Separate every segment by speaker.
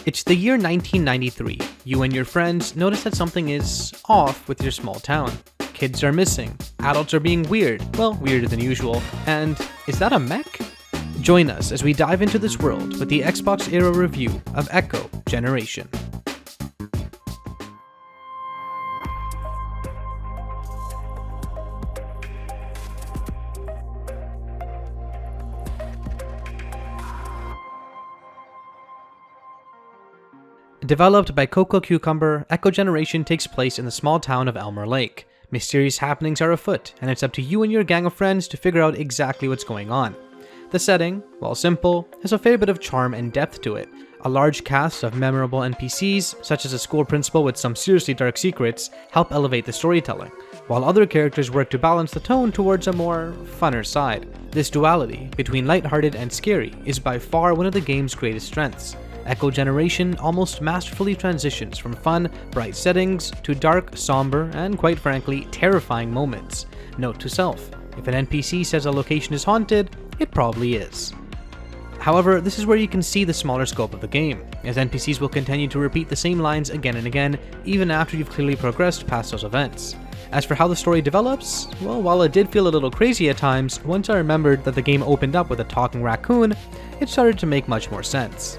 Speaker 1: It's the year 1993. You and your friends notice that something is off with your small town. Kids are missing, adults are being weird, well, weirder than usual, and is that a mech? Join us as we dive into this world with the XboxEra review of Echo Generation. Developed by Clunky Combat, Echo Generation takes place in the small town of Elmer Lake. Mysterious happenings are afoot, and it's up to you and your gang of friends to figure out exactly what's going on. The setting, while simple, has a fair bit of charm and depth to it. A large cast of memorable NPCs, such as a school principal with some seriously dark secrets, help elevate the storytelling, while other characters work to balance the tone towards a more funner side. This duality between lighthearted and scary is by far one of the game's greatest strengths. Echo Generation almost masterfully transitions from fun, bright settings to dark, somber, and quite frankly, terrifying moments. Note to self, if an NPC says a location is haunted, it probably is. However, this is where you can see the smaller scope of the game, as NPCs will continue to repeat the same lines again and again, even after you've clearly progressed past those events. As for how the story develops, well, while it did feel a little crazy at times, once I remembered that the game opened up with a talking raccoon, it started to make much more sense.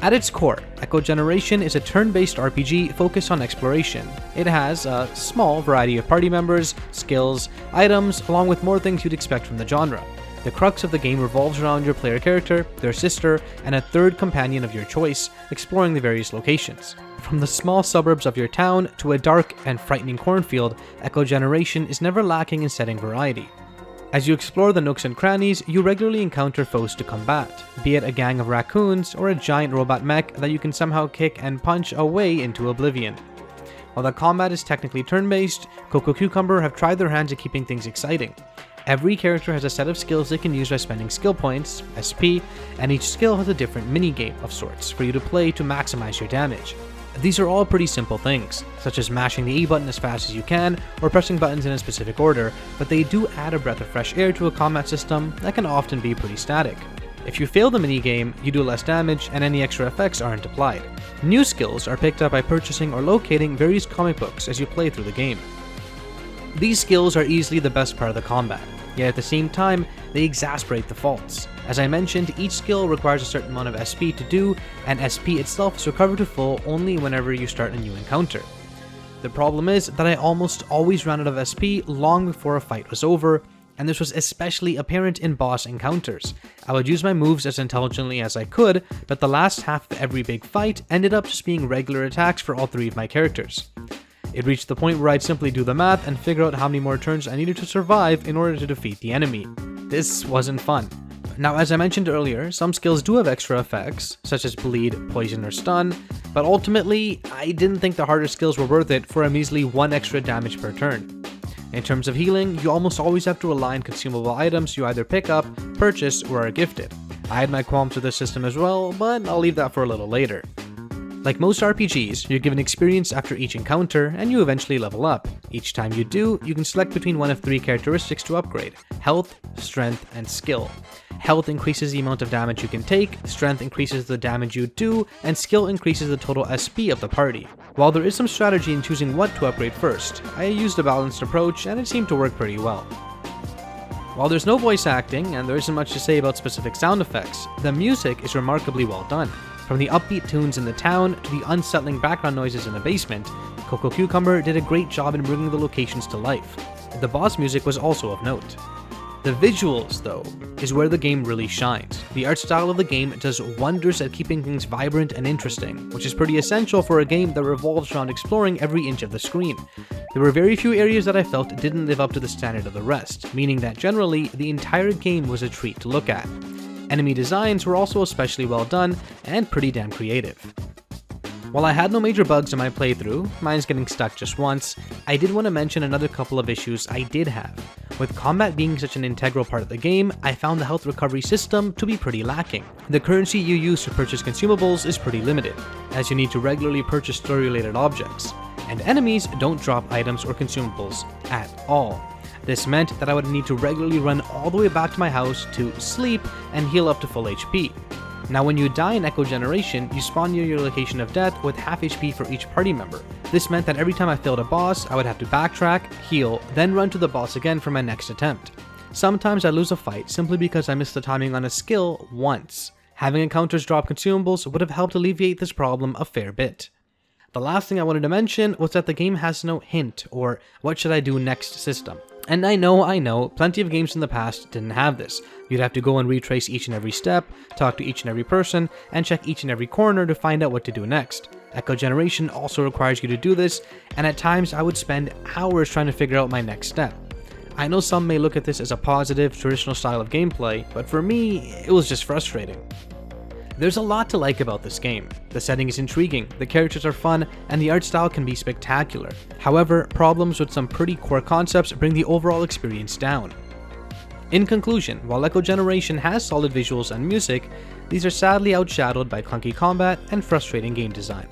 Speaker 1: At its core, Echo Generation is a turn-based RPG focused on exploration. It has a small variety of party members, skills, items, along with more things you'd expect from the genre. The crux of the game revolves around your player character, their sister, and a third companion of your choice, exploring the various locations. From the small suburbs of your town to a dark and frightening cornfield, Echo Generation is never lacking in setting variety. As you explore the nooks and crannies, you regularly encounter foes to combat, be it a gang of raccoons or a giant robot mech that you can somehow kick and punch away into oblivion. While the combat is technically turn-based, Clunky Combat have tried their hands at keeping things exciting. Every character has a set of skills they can use by spending skill points, SP, and each skill has a different minigame of sorts for you to play to maximize your damage. These are all pretty simple things, such as mashing the E button as fast as you can, or pressing buttons in a specific order, but they do add a breath of fresh air to a combat system that can often be pretty static. If you fail the minigame, you do less damage and any extra effects aren't applied. New skills are picked up by purchasing or locating various comic books as you play through the game. These skills are easily the best part of the combat, yet at the same time, they exasperate the faults. As I mentioned, each skill requires a certain amount of SP to do, and SP itself is recovered to full only whenever you start a new encounter. The problem is that I almost always ran out of SP long before a fight was over, and this was especially apparent in boss encounters. I would use my moves as intelligently as I could, but the last half of every big fight ended up just being regular attacks for all three of my characters. It reached the point where I'd simply do the math and figure out how many more turns I needed to survive in order to defeat the enemy. This wasn't fun. Now, as I mentioned earlier, some skills do have extra effects, such as bleed, poison, or stun, but ultimately, I didn't think the harder skills were worth it for a measly 1 extra damage per turn. In terms of healing, you almost always have to rely on consumable items you either pick up, purchase, or are gifted. I had my qualms with this system as well, but I'll leave that for a little later. Like most RPGs, you're given experience after each encounter, and you eventually level up. Each time you do, you can select between one of 3 characteristics to upgrade: health, strength, and skill. Health increases the amount of damage you can take, strength increases the damage you do, and skill increases the total SP of the party. While there is some strategy in choosing what to upgrade first, I used a balanced approach and it seemed to work pretty well. While there's no voice acting, and there isn't much to say about specific sound effects, the music is remarkably well done. From the upbeat tunes in the town to the unsettling background noises in the basement, Clunky Combat did a great job in bringing the locations to life. The boss music was also of note. The visuals, though, is where the game really shines. The art style of the game does wonders at keeping things vibrant and interesting, which is pretty essential for a game that revolves around exploring every inch of the screen. There were very few areas that I felt didn't live up to the standard of the rest, meaning that generally, the entire game was a treat to look at. Enemy designs were also especially well done and pretty damn creative. While I had no major bugs in my playthrough, mine's getting stuck just once, I did want to mention another couple of issues I did have. With combat being such an integral part of the game, I found the health recovery system to be pretty lacking. The currency you use to purchase consumables is pretty limited, as you need to regularly purchase story-related objects, and enemies don't drop items or consumables at all. This meant that I would need to regularly run all the way back to my house to sleep and heal up to full HP. Now when you die in Echo Generation, you spawn near your location of death with half HP for each party member. This meant that every time I failed a boss, I would have to backtrack, heal, then run to the boss again for my next attempt. Sometimes I lose a fight simply because I missed the timing on a skill once. Having encounters drop consumables would have helped alleviate this problem a fair bit. The last thing I wanted to mention was that the game has no hint or what should I do next system. And I know, plenty of games in the past didn't have this. You'd have to go and retrace each and every step, talk to each and every person, and check each and every corner to find out what to do next. Echo Generation also requires you to do this, and at times I would spend hours trying to figure out my next step. I know some may look at this as a positive, traditional style of gameplay, but for me, it was just frustrating. There's a lot to like about this game. The setting is intriguing, the characters are fun, and the art style can be spectacular. However, problems with some pretty core concepts bring the overall experience down. In conclusion, while Echo Generation has solid visuals and music, these are sadly outshadowed by clunky combat and frustrating game design.